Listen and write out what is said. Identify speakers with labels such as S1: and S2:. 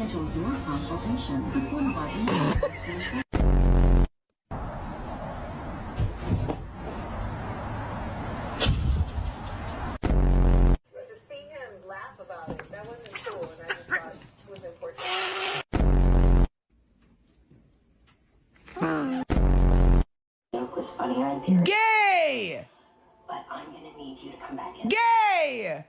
S1: schedule your consultation before button.
S2: To see him laugh about it, that wasn't cool, and I just thought it was important.
S1: Joke was funnier in theory,
S3: Gay!
S1: but I'm gonna need you to come back in.
S3: Gay!